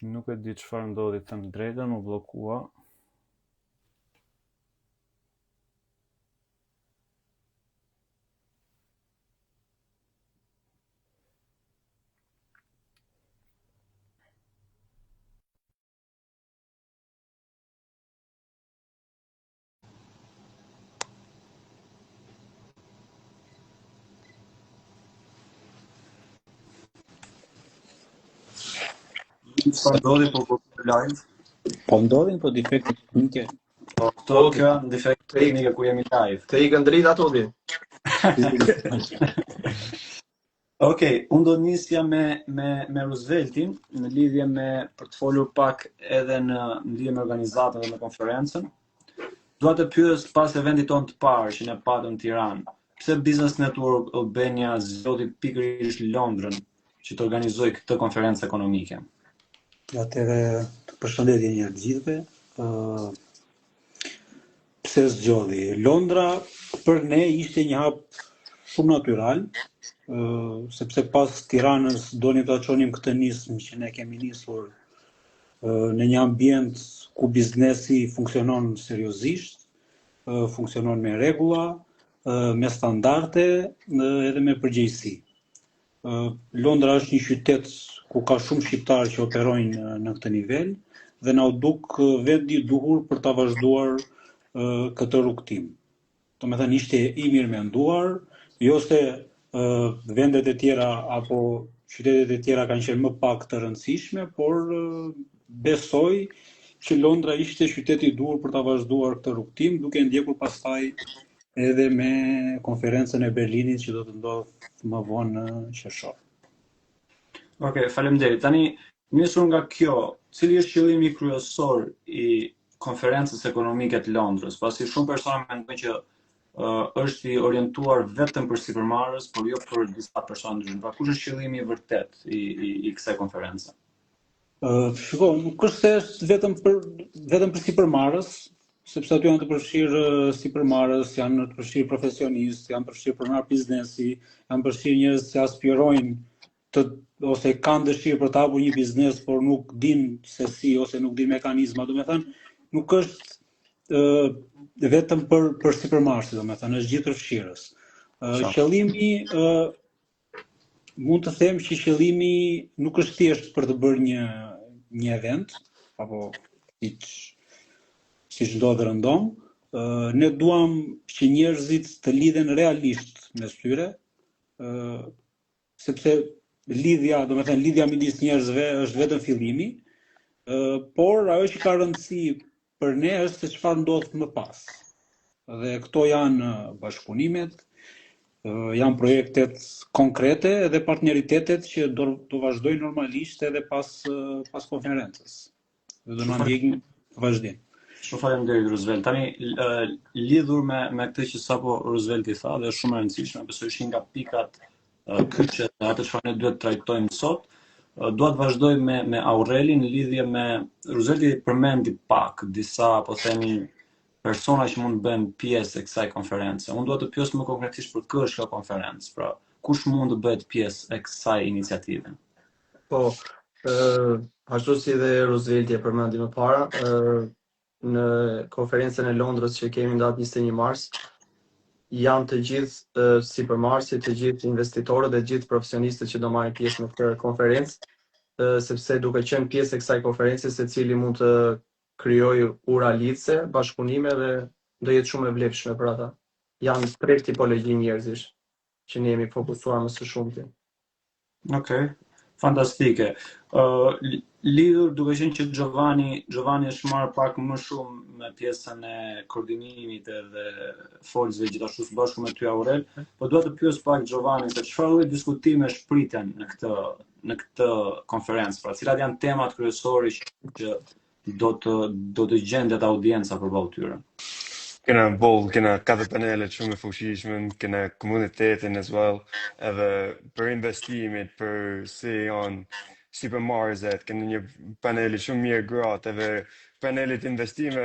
Nuk e di çfarë ndodhi, them të drejtën, u bllokua. Çfarë ndodhi po live? Po ndodhin po defekte teknike. Po këto janë defekte teknike ku jemi live. Të ikën drejt ato di. Okej, unë do nisja me Rooseveltin në lidhje me për të folur pak edhe në lidhje me organizatën dhe me konferencën. Dua të pyes pas eventit ton të parë që ne patëm në Tiranë, pse Business Network Albania zgjodhi pikërisht Londrën që të organizojë këtë konferencë ekonomike? Atëre të përshëndetje një të gjithëve. Pse zgjodhi? Londra për ne ishte një hap shumë natyral, sepse pas Tiranës donim ta çonim këtë nismë që ne kemi nisur në një ambient ku biznesi funksionon seriozisht, funksionon me rregulla, me standarde edhe me përgjegjësi. Londra është një qytet ku ka shumë shqiptarë që operojnë në këtë nivel dhe na u duk vendi i duhur për ta vazhduar këtë rrugtim. Domethënë ishte i mirë menduar, jo se vendet e tjera apo qytetet e tjera kanë qenë më pak të rëndësishme, por besoj që Londra ishte qyteti i duhur për ta vazhduar këtë rrugtim, duke ndjekur pastaj edhe me konferencën e Berlinit që do të ndodhë më vonë në qershor. Okej, faleminderit. Tani nisur nga kjo, cili është qëllimi kryesor i konferencës ekonomike të Londrës? Pasi shumë persona mendojnë që është i orientuar vetëm për sipërmarrës, por jo për disa persona ndryshëm. Pra kush është qëllimi i vërtet i kësaj konference? Shiko, nuk është se është vetëm për sipërmarrës, sepse aty janë të përfshirë sipërmarrës, janë të përfshirë profesionistë, janë të përfshirë pronar biznesi, janë përfshirë njerëz që aspirojnë ose kanë dëshirë për të hapur një biznes, por nuk dinë se si ose nuk dinë mekanizma. Domethënë, nuk është vetëm për sipërmarrësit, domethënë është gjithë përfshirës. Qëllimi mund të them që qëllimi nuk është thjesht për të bërë një event, apo siç ndodh rëndom. Ne duam që njerëzit të lidhen realisht mes tyre, sepse lidhja midis njerëzve është vetëm fillimi, por ajo që ka rëndësi për ne është se çfarë ndodh më pas. Dhe këto janë bashkëpunimet, janë projektet konkrete dhe partneritetet që do vazhdojnë normalisht edhe pas konferencës. Dhe do na ndjekin vazhdim. Shumë faleminderit Roosevelt. Tani lidhur me këtë që sapo Roosevelt i tha, dhe është shumë e rëndësishme, besoj ishin nga pikat kyçe të atë çfarë ne duhet të trajtojmë sot. Dua të vazhdoj me Aurelin në lidhje me Roosevelt i përmendi pak disa, po themi, persona që mund të bëjnë pjesë e kësaj konference. Unë dua të pyes më konkretisht për kë është kjo konferencë. Pra, kush mund të bëhet pjesë e kësaj iniciative? Po, ashtu si dhe Roosevelt e përmendi më para, në konferencën e Londrës që kemi në datë 21 mars, janë të gjithë sipërmarrësit, të gjithë investitorët dhe të gjithë profesionistët që do marrin pjesë në këtë konferencë, sepse duke qenë pjesë e kësaj konferencë, secili mund të krijojë ura lidhëse, bashkëpunime dhe do jetë shumë e vlefshme për ata. Janë 3 tipologji njerëzish që ne jemi fokusuar më së shumti. Okej, fantastike. Lidhur duke qenë që Giovanni është marrë pak më shumë me pjesën e koordinimit edhe folësve gjithashtu së bashku me ty Aurel, po dua të pyes pak Giovanni se çfarë lloj diskutime shpriten në këtë konferencë, pra cilat janë temat kryesore që do të gjendet audienca përballë tyre. Kena 4 panelet shumë e fuqishme, kena komunitetin as well, edhe për investimet, për si janë sipërmarrëzet, kena një paneli shumë mirë gratë, edhe panelit investime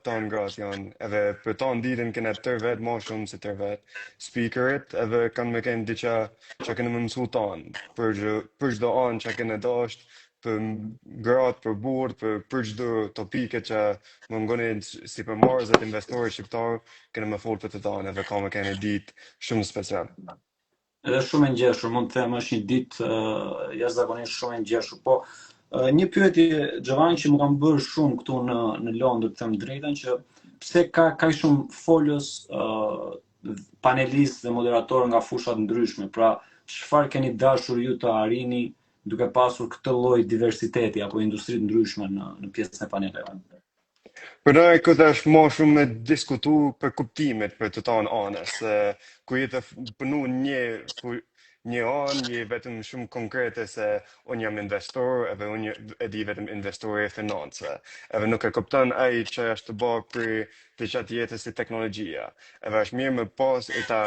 tonë gratë janë, edhe për tonë ditën kena tërë vetë ma shumë se tërë vetë speakerit, edhe kanë me kënë diqa që kena më mësu tonë, për çdo anë që kena dasht, për gratë, për burë, për çdo topike që më ngonin si për marrëzat investorë shqiptarë, kena me folë për të tanë, edhe ka me kene ditë shumë special. Edhe shumë e ngjeshur, mund të them është një ditë jashtëzakonisht shumë e ngjeshur. Po një pyetje Giovanni që më kanë bërë shumë këtu në Londër, të them drejtën, që pse ka kaq shumë folës panelistë dhe moderatorë nga fushat ndryshme. Pra, çfarë keni dashur ju të arrini duke pasur këtë lloj diversiteti apo industri të ndryshme në pjesën e paneleve? Për ne këtë është më shumë me diskutu për kuptimet për të tanë anës, ku jetë pënu një anë, një vetëm shumë konkrete se unë jam investor, edhe unë e di vetëm investor e financë, edhe nuk e kupton ai që është të bërë për të qatë jetës si teknologjia. Edhe është mirë me pas e ta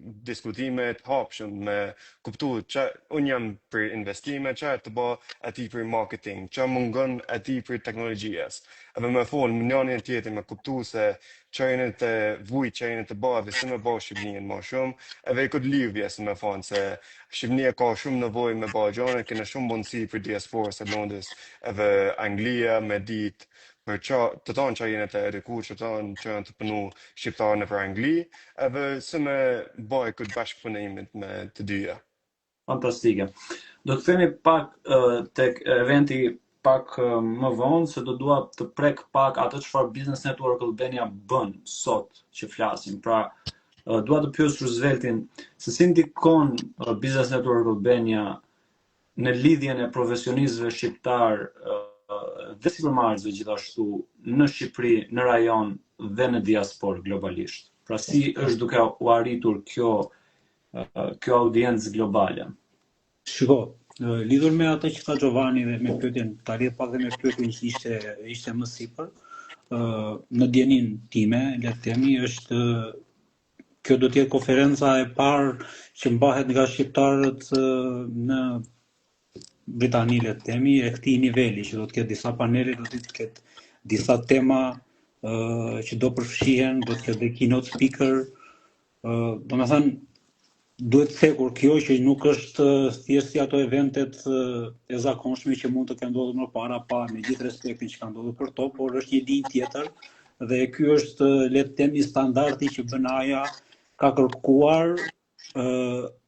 diskutimet hapshëm me kuptu që unë jam për investime, që të bërë ati për marketing, që mungon ati për teknologjijas. Edhe me folë më njënin tjetër me kuptu se qajnë të vujt, qajnë të bëhe dhe si me bëhe Shqipnijën ma shumë, edhe i këtë lidhje se me fanë se Shqipnija ka shumë nevoj me bëhe gjone, kene shumë mundësi për diasporës e Londës edhe Anglia me ditë për të tonë që jenë të ediku, që tonë që janë të punu shqiptarë në për Angli, edhe se me bëhe këtë bashkëpunimit me të dyja. Fantastike. Do të themi pak tek eventi pak më vonë, se do dua të prek pak atë çfarë Business Network Albania bën sot që flasim. Pra, dua të pyes Rooseveltin se si ndikon Business Network Albania në lidhjen e profesionistëve shqiptar dhe supermarketëve gjithashtu në Shqipëri, në rajon dhe në diasporë globalisht. Pra, si është duke u arritur kjo audiencë globale? Shiko, lidhur me atë që tha Giovanni dhe me pyetjen, ta lidh pak dhe me pyetjen që ishte më sipër, në djenin time, le të themi, është kjo do të jetë konferenca e parë që mbahet nga shqiptarët në Britani, le të themi, e këtij niveli, që do të ketë disa panele, do të ketë disa tema që do përfshihen, do të ketë dhe keynote speaker, domethënë duhet thekur kjo që nuk është thjesht si ato eventet e zakonshme që mund të kenë ndodhur më para, pa me gjithë respektin që ka ndodhur për to, por është një dinjë tjetër dhe ky është, le të themi, standardi që BNA-ja ka kërkuar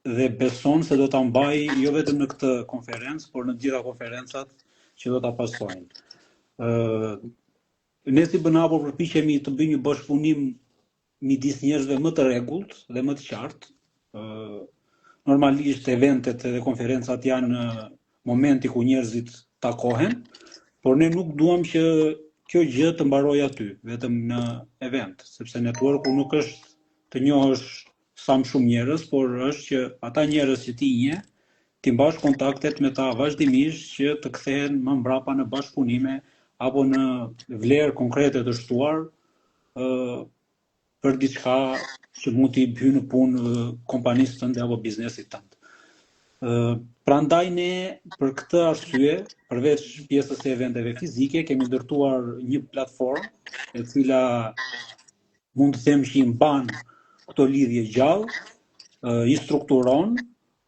dhe beson se do ta mbajë jo vetëm në këtë konferencë, por në gjitha konferencat që do ta pasojnë. Ne si BNA po përpiqemi të bëjmë një bashkëpunim midis njerëzve më të rregullt dhe më të qartë. Normalisht eventet dhe konferencat janë në momenti ku njerëzit takohen, por ne nuk duam që kjo gjë të mbarojë aty, vetëm në event, sepse networku nuk është të njohësh sa më shumë njerëz, por është që ata njerëz që ti njeh, ti mbash kontaktet me ta vazhdimisht që të kthehen më mbrapa në bashkëpunime apo në vlerë konkrete të shtuar për diçka që mund t'i hyjë në punë kompanisë tënde apo biznesit tënd. Prandaj ne për këtë arsye, përveç pjesës së eventeve fizike, kemi ndërtuar një platformë e cila mund të them që i mban këto lidhje gjallë, i strukturon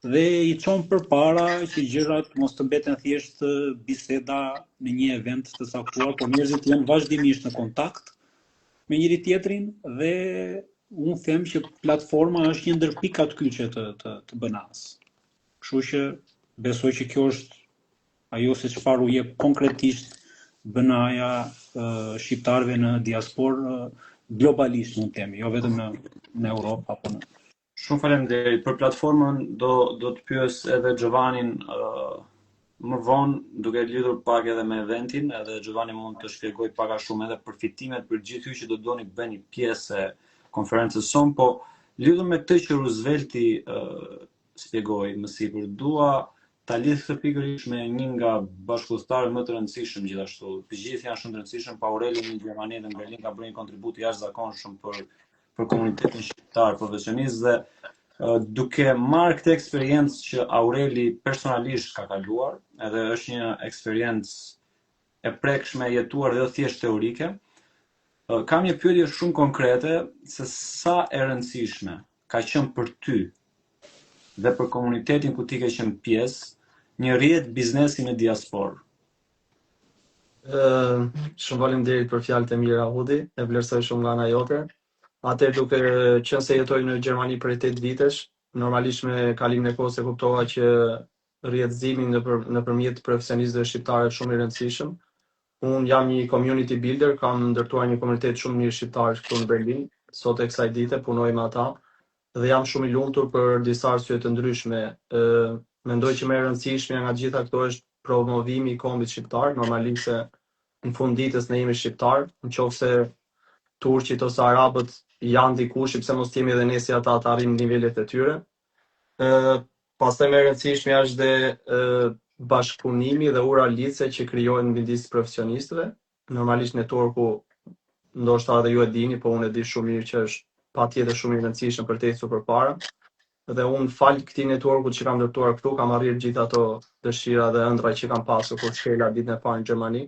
dhe i çon përpara që gjërat mos të mbeten thjesht biseda në një event të caktuar, por njerëzit janë vazhdimisht në kontakt me njëri tjetrin dhe unë them që platforma është një ndër pikat kyçe të BNA-s. Kështu që besoj që kjo është ajo se çfarë u jep konkretisht BNA-ja shqiptarëve në diasporë globalisht, mund të themi, jo vetëm në Europë apo në. Shumë faleminderit. Për platformën do të pyes edhe Giovannin më vonë, duke lidhur pak edhe me eventin, edhe Giovanni mund të shpjegoj pak a shumë edhe përfitimet për gjithë ju që do doni të bëni pjesë e konferencës son, po lidhur me këtë që Roosevelti shpjegoi më sipër, dua ta lidh këtë pikërisht me një nga bashkëpunëtarët më të rëndësishëm gjithashtu. Të gjithë janë shumë të rëndësishëm, pa Aureli në Gjermani dhe në Berlin ka bërë një kontribut jashtëzakonshëm për komunitetin shqiptar profesionist dhe duke marrë këtë eksperiencë që Aureli personalisht ka kaluar, edhe është një eksperiencë e prekshme, jetuar dhe thjesht teorike, kam një pyetje shumë konkrete se sa e rëndësishme ka qenë për ty dhe për komunitetin ku ti ke qenë pjesë një rrjet biznesi në diasporë. Shumë faleminderit për fjalët e mira Hudi, e vlerësoj shumë nga ana jote. Atëherë duke qenë se jetoj në Gjermani për 8 vitesh, normalisht me kalimin e kohës e kuptova që rrjedhëzimi nëpërmjet profesionistëve shqiptarë është shumë i rëndësishëm. Unë jam një community builder, kam ndërtuar një komunitet shumë mirë shqiptar këtu në Berlin. Sot e kësaj dite punoj me ata dhe jam shumë i lumtur për disa arsye të ndryshme. Mendoj që më e rëndësishmja nga gjitha këto është promovimi i kombit shqiptar, normalisht se në fund ditës ne jemi shqiptar, nëse turqit ose arabët janë dikush, pse mos jemi edhe ne si ata të arrijmë nivelet e tyre. Pastaj më e rëndësishmja është dhe bashkëpunimi dhe ura lice që krijohen midis profesionistëve. Normalisht networku, ndoshta edhe ju e dini, po unë e di shumë mirë që është patjetër shumë i rëndësishëm për të ecur përpara. Dhe unë fal këtij networku që kam ndërtuar këtu, kam arrirë gjithë ato dëshira dhe ëndra që kam pasur kur shkela ditën e parë në Gjermani.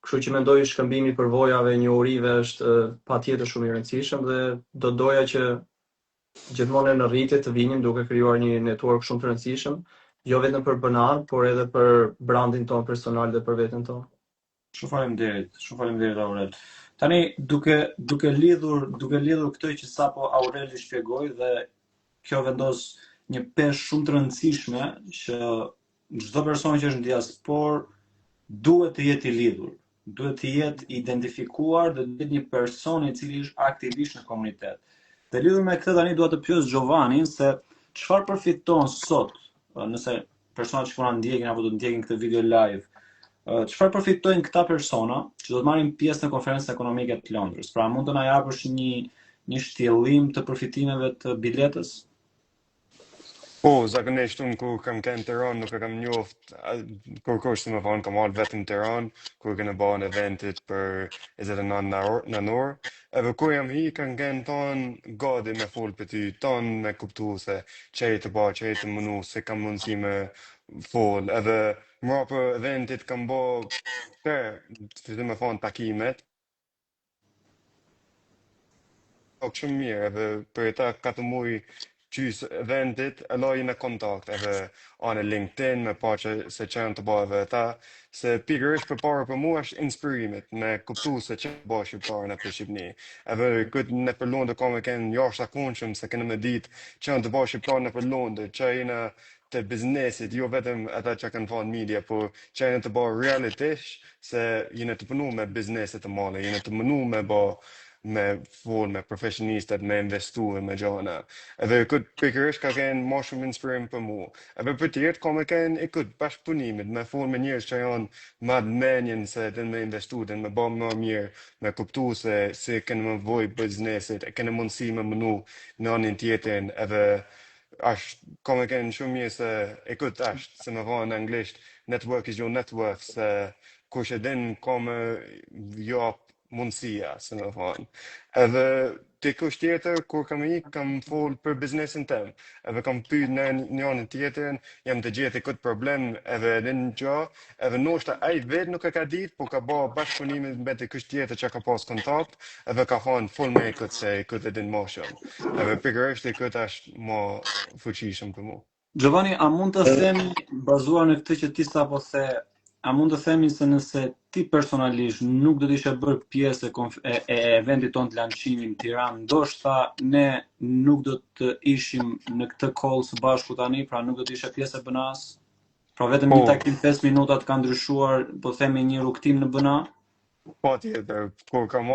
Kështu që mendoj shkëmbimi i përvojave, njohurive është patjetër shumë i rëndësishëm dhe do doja që gjithmonë në rritje të vinim duke krijuar një network shumë të rëndësishëm, jo vetëm për banar, por edhe për brandin ton personal dhe për veten tonë. Shumë faleminderit Aurel. Tani duke lidhur këtë që sapo Aureli shpjegoi dhe kjo vendos një peshë shumë të rëndësishme që çdo person që është në diaspor duhet të jetë i lidhur, duhet të jetë identifikuar dhe duhet një person i cili është aktivisht në komunitet. Dhe lidhur me këtë tani dua të pyes Giovannin se çfarë përfiton sot, nëse personat që po na ndjekin apo do të ndjekin këtë video live, çfarë përfitojnë këta persona që do të marrin pjesë në konferencën ekonomike të Londrës? Pra mund të na japësh një shtjellim të përfitimeve të biletës? Po, zakonisht unë kur kam qenë në Tiranë nuk e kam njoft, kur si më vonë kam ardhur vetëm në Tiranë, kur kena bën eventit për 29 nënor, edhe kur jam hi kanë qenë tonë gati me fol për ty, tonë me kuptu se çej të ba, çej të mënu, se kam mundësi me fol, edhe mbrapa eventit kam bë si më thonë takimet, shumë mirë, edhe për ta katë muj qys eventit, e lojë në kontakt, edhe anë LinkedIn, me pa që se që janë të bëhe ta, se pikërisht për parë për mua është inspirimit, me kuptu se që bëhe shqiptarë në për Shqipni. Edhe këtë në për Londë ka me kënë jashtë akunshëm, se kënë me ditë që janë të bëhe shqiptarë në për Londë, që jena të biznesit, jo vetëm ata që kanë thonë media, por që jena të bëhe realisht, se jena të punu me biznesit të male, jena të mënu me fol me profesionistat, me investu me gjana. Edhe këtë pikërisht ka qenë më shumë inspirim për mua. Edhe për tjerë ka me qenë e këtë bashkëpunimit, me fol me njerëz që janë më të menjen se të me investu, të me bë më mirë, me kuptu se kënë më voj biznesit, e kënë mundësi me mënu në anin tjetën, edhe ka me qenë shumë mirë se e këtë ashtë, se me vonë në anglisht, network is your network, se kush e din ka me jap mundësia, se me thonë. Edhe të kush tjetër, kur kam kam fol për biznesin tem, edhe kam pyet në një anën tjetër, jam të gjetë këtë problem, edhe edhe në gjë, edhe ndoshta ai vetë nuk e ka ditë, po ka bë bashkëpunimin me të kush tjetër që ka pas kontakt, edhe ka thonë fol me këtë se këtë e din më shumë. Edhe pikërisht këtë është më fuqishëm për mua. Giovanni, a mund të themi, bazuar në këtë që ti sapo the, a mund të themi se nëse ti personalisht nuk do të ishe bërë pjesë e eventit tonë të lançimit në Tiranë, ndoshta ne nuk do të ishim në këtë call së bashku tani, pra nuk do të ishe pjesë e BNA-s? Pra vetëm një takim 5 minuta ka ndryshuar, po themi një rukëtim në BNA? Po tjetër, kur kam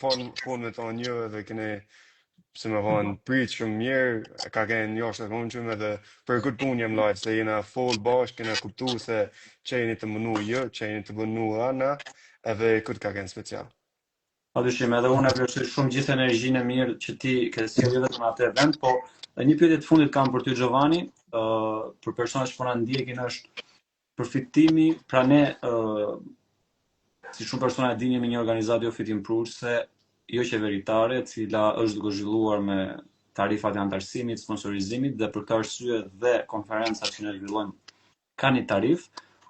fol me ta një edhe kene se me vonë pritë shumë mirë, ka qenë jashtë të konqëm edhe për këtë punë jam lajtë, se jena full bashkë, kena kuptu se që jeni të mënu jë, që jeni të mënu ana, edhe këtë ka qenë special. Padyshim, edhe unë e vlerësoj shumë gjithë energjinë e mirë që ti ke sjellë vetëm atë event, po një pyetje të fundit kam për ty Giovanni, për personat që po na ndjekin është përfitimi, pra ne si shumë persona e dini me një organizatë jo fitimprurse, jo qeveritare, e cila është duke zhvilluar me tarifat e antarësimit, sponsorizimit dhe për këtë arsye dhe konferencat që ne zhvillojmë kanë një tarif.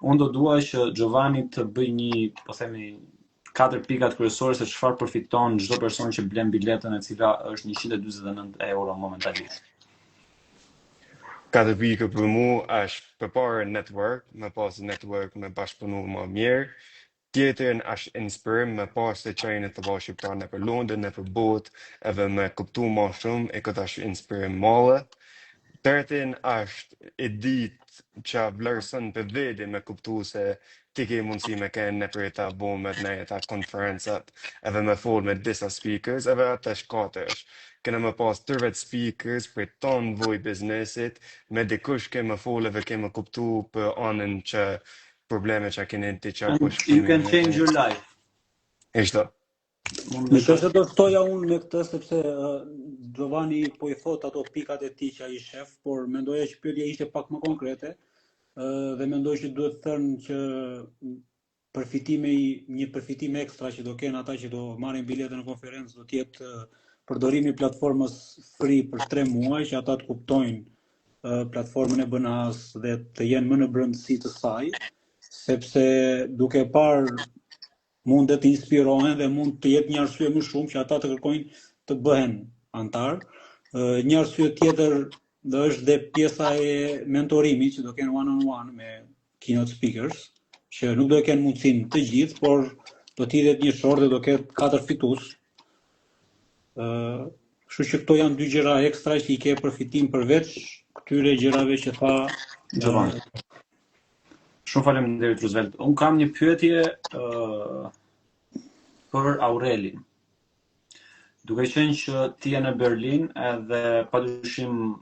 Unë do dua që Giovanni të bëj një, po themi, 4 pikat kryesore se çfarë përfiton çdo person që blen biletën e cila është 149 euro momentalisht. 4 pikë për mua është përpara network, me pas network me bashkëpunu më mirë, tjetrin është inspirim me pas të qenë të bashkë shqiptar në për Londër, në për botë, edhe me kuptu ma shumë, e këtë është inspirim male. Tërtin është e ditë që vlerësën për vedi me kuptu se ti ke mundësi me kënë në për ta bomet në ta konferencat edhe me folë me disa speakers edhe atë është katërsh. Kena me pas tërvet speakers për tonë voj biznesit, me dikush ke me folë edhe ke me kuptu për anën që probleme që keni ti që And po you can change your life. Ishte. Në që do shtoja unë me këtë, sepse Giovanni po i thot ato pikat e tij që ai shef, por mendoja që pyetja ishte pak më konkrete, dhe mendoj që duhet thënë që një përfitim ekstra që do kenë ata që do marrin bilete në konferencë do të jetë përdorimi i platformës free për 3 muaj, që ata të kuptojnë platformën e BNA-s dhe të jenë më në brendësi të saj, sepse duke parë mund të inspirohen dhe mund të jetë një arsye më shumë që ata të kërkojnë të bëhen antar. Një arsye tjetër dhe është dhe pjesa e mentorimit që do kenë one-on-one me keynote speakers, që nuk do kenë mundësinë të gjithë, por do t'i hidhet një short dhe do ketë 4 fitues. Kështu që këto janë 2 gjëra ekstra që i ke përfitim përveç këtyre gjërave që tha Giovanni. Shumë faleminderit Roosevelt. Unë kam një pyetje për Aurelin. Duke qenë që ti je në Berlin edhe padyshim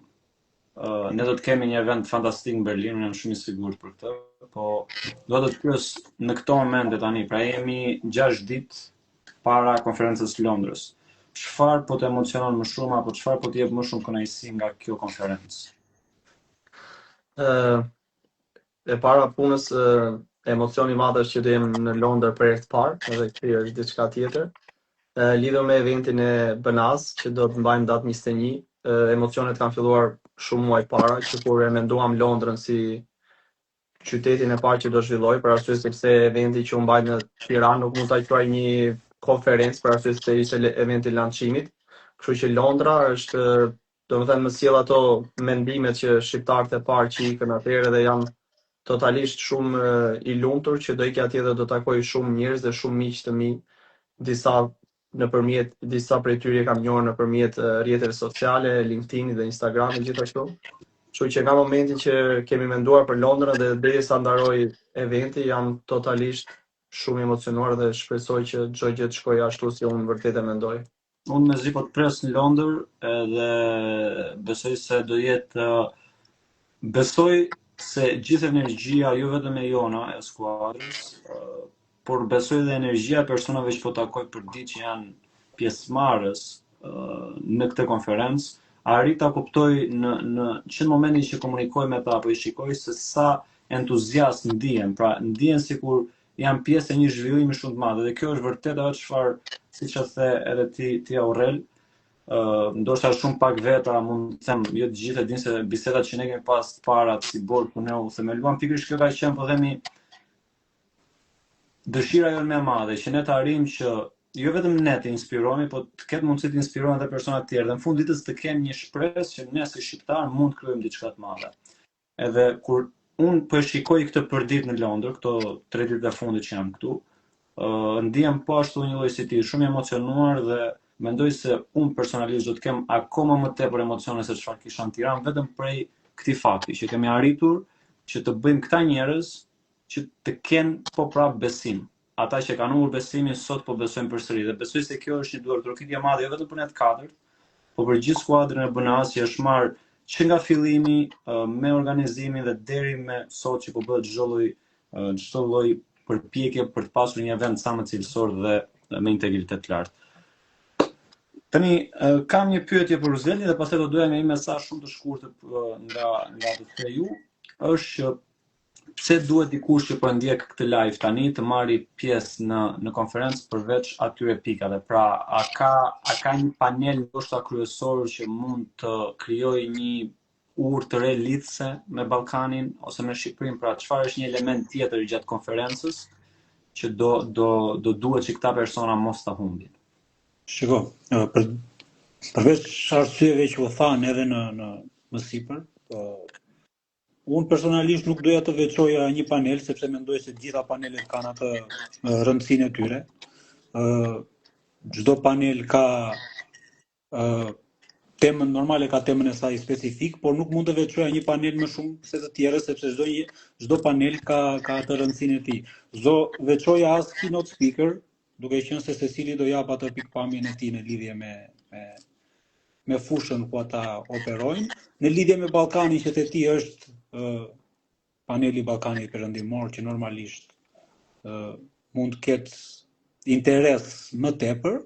ne do të kemi një event fantastik në Berlin, unë jam shumë i sigurt për këtë, po do të pyes në këto momente tani, pra jemi 6 ditë para konferencës së Londrës. Çfarë po të emocionon më shumë apo çfarë po të jep më shumë kënaqësi nga kjo konferencë? E para punës, emocioni i madh është që do jem në Londër për herë të parë, edhe kjo është diçka tjetër. Lidhur me eventin e BNA-s që do të mbajmë datë 21, emocionet kanë filluar shumë muaj para, që kur e menduam Londrën si qytetin e parë që do zhvilloj, për arsye sepse eventi që u mbajt në Tiranë nuk mund ta quaj një konferencë, për arsye se ishte eventi i lançimit. Kështu që Londra është, domethënë, më sjell ato mendimet që shqiptarët e parë që ikën atëherë dhe janë totalisht shumë i lumtur që do ikja atje dhe do takoj shumë njerëz dhe shumë miq të mi, disa prej tyre kam njohur nëpërmjet rrjeteve sociale, LinkedIn dhe Instagram gjithashtu. Kështu që nga momenti që kemi menduar për Londrën dhe derisa ndaroi eventi, jam totalisht shumë emocionuar dhe shpresoj që çdo gjë të shkojë ashtu si unë vërtet e mendoj. Unë mezi po të pres në Londër edhe besoj se do jetë besoj se gjithë energjia jo vetëm e jona e skuadrës, por besoj dhe energjia e personave që po takoj për ditë që janë pjesëmarrës në këtë konferencë, arrita kuptoj që në momentin që komunikoj me ta apo i shikoj se sa entuziast ndihen, pra ndihen sikur janë pjesë e një zhvillimi shumë të madh. Dhe kjo është vërtet ajo çfarë, siç e the edhe ti Aurel, ndoshta shumë pak veta mund të them, jo të gjithë e dinë se bisedat që ne kemi pas të parat si bord ku ne u themeluam, pikërisht kjo ka qenë, po themi, dëshira jonë më e madhe, që ne të arrijmë që jo vetëm ne të inspirohemi, po të ketë mundësi të inspirohen edhe persona të tjerë. Dhe në fund ditës të kemi një shpresë që ne si shqiptar mund të krijojmë diçka të madhe. Edhe kur unë po shikoj këtë përdit në Londër, këto 3 ditë e fundit që jam këtu, ndihem po ashtu një lloj si ti, shumë emocionuar dhe mendoj se unë personalisht do të kem akoma më tepër emocione se çfarë kisha në Tiranë, vetëm prej këtij fakti që kemi arritur që të bëjmë këta njerëz që të kenë po prap besim. Ata që kanë humbur besimin sot po besojnë përsëri dhe besoj se kjo është një duartërokitje e madhe jo vetëm për ne të katërt, por për gjithë skuadrën e BNA-s që është marrë që nga fillimi me organizimin dhe deri me sot që po bëhet çdo lloj përpjekje për të pasur një event sa më cilësor dhe me integritet të lartë. Tani kam një pyetje për Rooseveltin dhe pastaj do doja nga një mesazh shumë të shkurtër nga të the ju, është që pse duhet dikush që po ndjek këtë live tani të marrë pjesë në konferencë përveç atyre pikave. Pra, a ka një panel ndoshta kryesor që mund të krijojë një urë të re lidhse me Ballkanin ose me Shqipërinë? Pra, çfarë është një element tjetër gjatë konferencës që do duhet që këta persona mos ta humbin? Shiko, përveç arsyeve që u thanë edhe në më sipër, Unë personalisht nuk doja të veçoja një panel, sepse mendoj se gjitha panelet kanë atë rëndësinë e tyre. Çdo panel ka temën normale, ka temën e saj specifik, por nuk mund të veçoja një panel më shumë se të tjerë, sepse çdo panel ka atë rëndësinë e tij. Veçoja as keynote speaker, duke qenë se secili do jap atë pikpamjen e tij në lidhje me fushën ku ata operojnë. Në lidhje me Ballkanin, që te ti është paneli Ballkanit Perëndimor, që normalisht mund të ketë interes më tepër,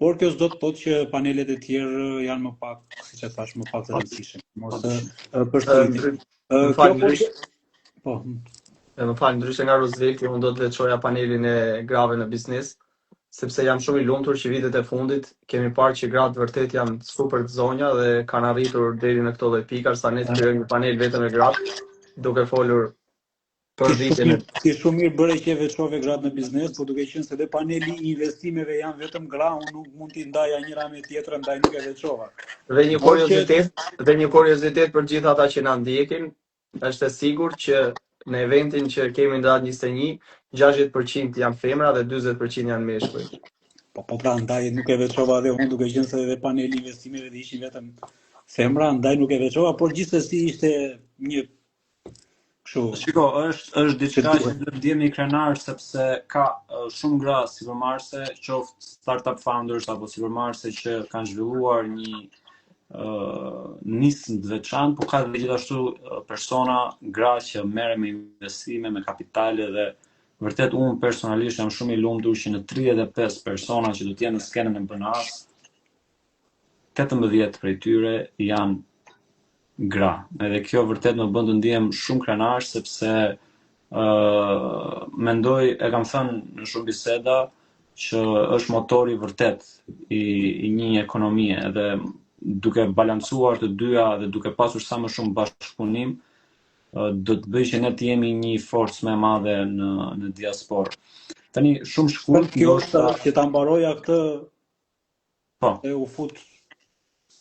por kjo s'do të thotë që panelet e tjerë janë më pak, siç e thash, më pak të rëndësishme. Mos përsëriti. Po. Më fal, ndryshe nga Roosevelt, unë do të veçoja panelin e grave në biznes, sepse jam shumë i lumtur që vitet e fundit kemi parë që gratë vërtet janë super të zonja dhe kanë arritur deri në këto lloj pika, sa ne të krijojmë një panel vetëm me gratë, duke folur për ditën. Ti shumë mirë bëre që e veçove gratë në biznes, por duke qenë se dhe paneli i investimeve janë vetëm gra, unë nuk mund t'i ndaja njëra me tjetrën, ndaj nuk e veçova. Dhe një kuriozitet për gjithë ata që na ndjekin, është e sigurt që në eventin që kemi në datë 21, 60% janë femra dhe 40% janë meshkuj. Po pra, ndaj nuk e veçova dhe unë, duke qenë se dhe paneli investimeve dhe ishin vetëm femra, ndaj nuk e veçova, por gjithsesi ishte një kështu. Shiko, është diçka që duhet të jemi krenar, sepse ka shumë gra sipërmarrëse, qoftë startup founders apo sipërmarrëse që kanë zhvilluar një nismë të veçantë, por ka dhe gjithashtu persona gra që merren me investime, me kapitale dhe vërtet unë personalisht jam shumë i lumtur që në 35 persona që do të jenë në skenën e BNA-s, 18 prej tyre janë gra. Edhe kjo vërtet më bën të ndihem shumë krenar, sepse mendoj, e kam thënë në shumë biseda, që është motori vërtet i një ekonomie, edhe duke balancuar të dyja dhe duke pasur sa më shumë bashkëpunim, do të bëj që ne të jemi një forcë më e madhe në diasporë. Tani shumë shkurt, kjo është që ta mbaroja këtë, po. E u fut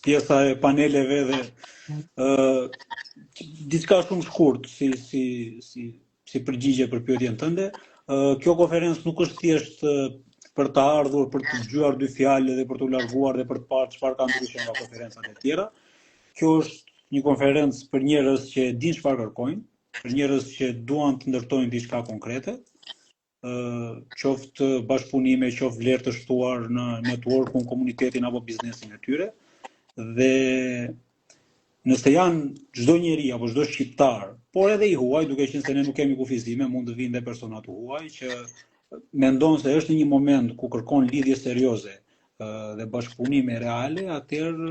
pjesa e paneleve dhe diçka shumë shkurt si përgjigje për pyetjen tënde. Kjo konferencë nuk është thjesht për të ardhur, për të dëgjuar dy fjalë dhe për të larguar dhe për të parë çfarë ka ndryshe nga konferencat e tjera. Kjo është një konferencë për njerëz që dinë çfarë kërkojnë, për njerëz që duan të ndërtojnë diçka konkrete, qoftë bashkëpunime, qoftë vlerë të shtuar në networkun, komunitetin apo biznesin e tyre. Dhe nëse janë çdo njeri apo çdo shqiptar, por edhe i huaj, duke qenë se ne nuk kemi kufizime, mund të vinë dhe persona të huaj që mendon se është një moment ku kërkon lidhje serioze dhe bashkëpunime reale, atëherë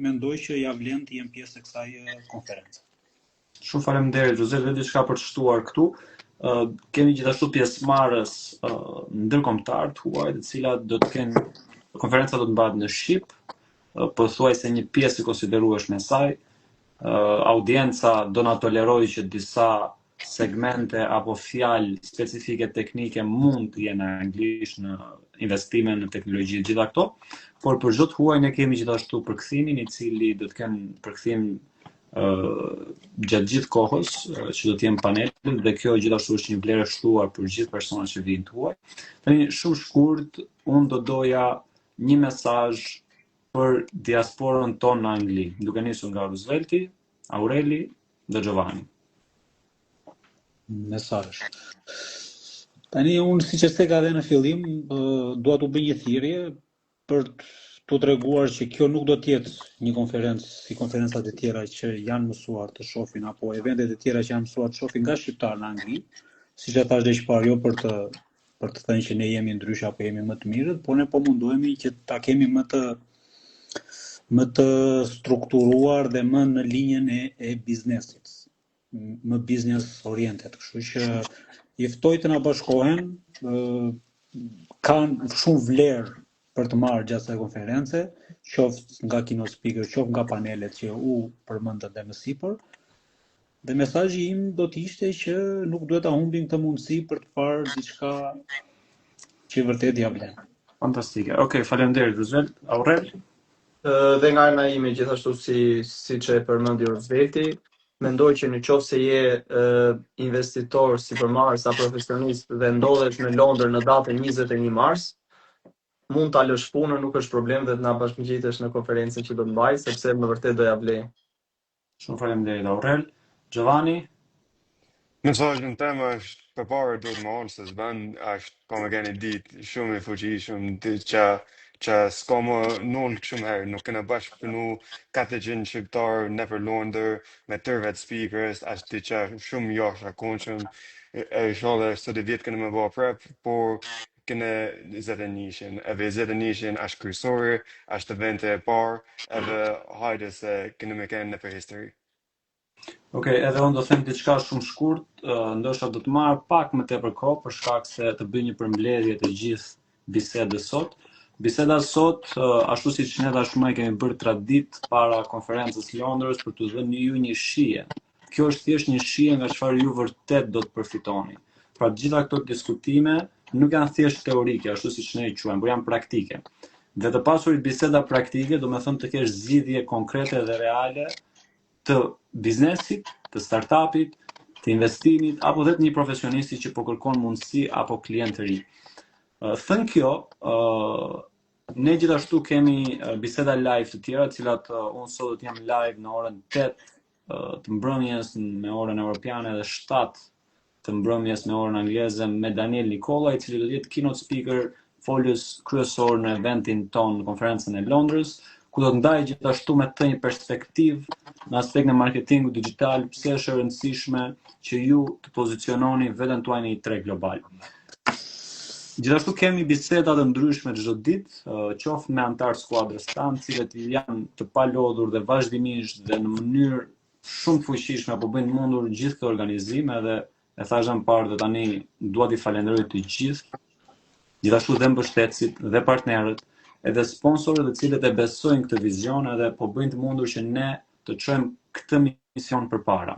mendoj që ja vlen të jem pjesë e kësaj konference. Shumë faleminderit, Roosevelt, vetë diçka për të shtuar këtu. Kemi gjithashtu pjesëmarrës ndërkombëtar të huaj, të cilat do të kenë, konferenca do të mbahet në shqip, pothuajse një pjesë e konsiderueshme e saj. Audienca do na tolerojë që disa segmente apo fjalë specifike teknike mund të jenë anglisht në investime në teknologji të gjitha këto, por për çdo të huaj ne kemi gjithashtu përkthimin, i cili do të kenë përkthim gjatë gjithë kohës që do të jenë panelet, dhe kjo gjithashtu është një vlerë e shtuar për gjithë personat që vinë të huaj. Tani shumë shkurt, unë do doja një mesazh për diasporën tonë në Angli, duke nisur nga Roosevelti, Aureli dhe Giovanni. Mesazh. Tani unë, siç e theka edhe në fillim, dua t'u bëj një thirrje për t'u treguar që kjo nuk do të jetë një konferencë si konferencat e tjera që janë mësuar të shohin, apo eventet e tjera që janë mësuar të shohin nga shqiptar në Angli, siç e thash dhe çfarë, jo për të thënë që ne jemi ndryshe apo jemi më të mirët, por ne po mundohemi që ta kemi më të strukturuar dhe më në linjën e biznesit, më business oriented, kështu që i ftoj të na bashkohen, kanë shumë vlerë për të marrë gjatë kësaj konference, qoftë nga keynote speaker, qoftë nga panelet që u përmendën dhe më sipër. Dhe mesazhi im do të ishte që nuk duhet ta humbim këtë mundësi për të parë diçka që vërtet ja vlen. Fantastike. Okej, faleminderit Roosevelt. Aurel? Dhe nga ana ime gjithashtu siç e përmendi Roosevelti, mendoj që në qoftë se je investitor sipërmarrës apo profesionist dhe ndodhesh në Londër në datën 21 mars, mund ta lësh punën, nuk është problem dhe të na bashkëngjitesh në konferencën që do të mbaj, sepse më vërtet do ja vlej. Shumë faleminderit Aurel. Giovanni, Mesazhin tim është përpara duhet më onë se s'ban është ka më keni ditë shumë i fuqishëm që s'ka më null shumë herë, nuk kena bashkë punu 400 shqiptarë në për Londër me tërvet speakers, është diçka shumë jashtë akonshëm, inshallah sot e vjetë kena më bëha prep, por kena 21-shin, edhe 21-shin është kryesore, është evente e parë, edhe hajde se kena me keni në për history. Okej, edhe unë do them diçka shumë shkurt, ndoshta do të marr pak më tepër kohë për shkak se të bëj një përmbledhje të gjithë bisedës sot. Biseda sot, ashtu siç ne tashmë e kemi bërë tradit para konferencës Londrës për t'u dhënë ju një shije. Kjo është thjesht një shije nga çfarë ju vërtet do të përfitoni. Pra të gjitha këto diskutime nuk janë thjesht teorike, ashtu siç ne i quajmë, por janë praktike. Dhe të pasurit biseda praktike, do me thënë të kesh zgjidhje konkrete dhe reale të biznesit, të startupit, të investimit, apo dhe të një profesionisti që po kërkon mundësi apo klient të ri. Thënë kjo, ne gjithashtu kemi biseda live të tjera, cilat unë sot do të jam live në orën 8 të mbrëmjes me orën europiane dhe 7 të mbrëmjes me orën angleze me Daniel Nikola, i cili do të jetë keynote speaker folës kryesor në eventin ton në konferencën e Londrës, ku do të ndaj gjithashtu me të një perspektivë në aspektin e marketingut digital, pse është e rëndësishme që ju të poziciononi veten tuaj në një treg global. Gjithashtu kemi biseda të ndryshme çdo ditë, qoftë me antar skuadrës tanë, cilët janë të palodhur dhe vazhdimisht dhe në mënyrë shumë të fuqishme apo bëjnë mundur gjithë këto organizime dhe e thashë më parë dhe tani dua t'i falenderoj të gjithë, gjithashtu dhe mbështetësit dhe partnerët, edhe sponsorët të cilët e besojnë këtë vizion edhe po bëjnë të mundur që ne të çojmë këtë mision përpara.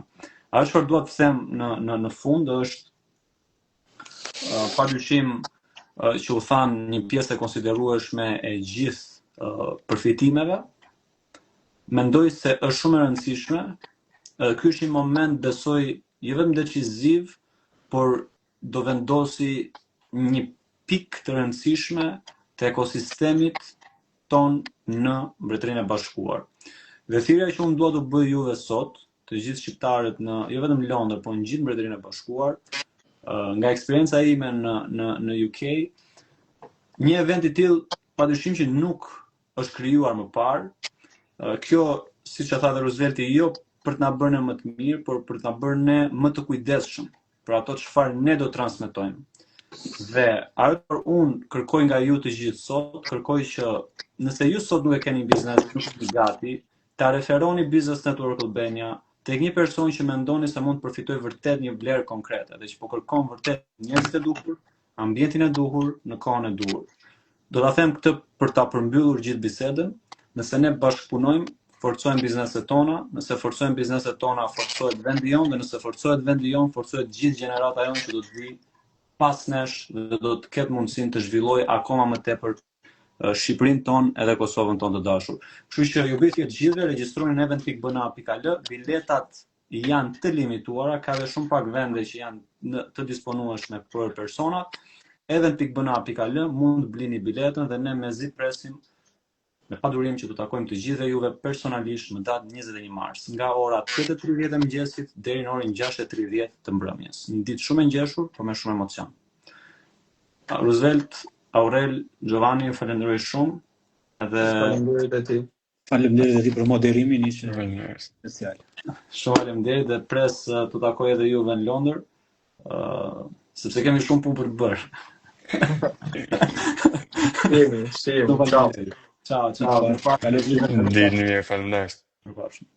Ajo çfarë dua të them në fund është padyshim që u thanë një pjesë e konsiderueshme e gjithë përfitimeve. Mendoj se është shumë e rëndësishme. Ky është një moment, besoj, jo vetëm deciziv, por do vendosi një pikë të rëndësishme të ekosistemit ton në Mbretërinë e Bashkuar. Dhe thirrja që unë dua t'u bëj juve sot, të gjithë shqiptarët në jo vetëm Londër, por në gjithë Mbretërinë e Bashkuar, nga eksperienca ime në UK, një event i tillë padyshim që nuk është krijuar më parë. Kjo, siç e tha dhe Roosevelti, jo për të na bërë ne më të mirë, por për të na bërë ne më të kujdesshëm për ato çfarë ne do transmetojmë. Dhe ajo që unë kërkoj nga ju të gjithë sot, kërkoj që nëse ju sot nuk e keni biznes, nuk jeni gati, ta referoni Business Network Albania tek një person që mendoni se mund të përfitojë vërtet një vlerë konkrete dhe që po kërkon vërtet njerëzit e duhur, ambientin e duhur, në kohën e duhur. Do ta them këtë për ta përmbyllur gjithë bisedën, nëse ne bashkëpunojmë, forcojmë bizneset tona, nëse forcojmë bizneset tona, forcohet vendi jon, dhe nëse forcohet vendi jon, forcohet gjithë gjenerata jon që do të vi pas nesh dhe do të ketë mundësinë të zhvillojë akoma më tepër Shqipërinë tonë edhe Kosovën tonë të dashur. Kështu që ju bëj të gjithëve regjistroni në event.bna.al, biletat janë të limituara, ka dhe shumë pak vende që janë të disponueshme për personat. Event.bna.al mund të blini biletën dhe ne mezi presim me padurim që të takojmë të gjithëve juve personalisht në datën 21 mars, nga ora 8:30 e mëngjesit deri në orën 6:30 të mbrëmjes. Një ditë shumë e ngjeshur, por me shumë emocion. Roosevelt, Aurel, Giovanni, ju falenderoj shumë. Edhe Faleminderit e ti. Faleminderit edhe për moderimin, ishte special. Shumë faleminderit dhe pres të takoj edhe juve në Londër, sepse kemi shumë punë për të bërë. Shihemi. Ciao. Ciao. Kaloj. Ditë një mirë, faleminderit. Mirupafshim.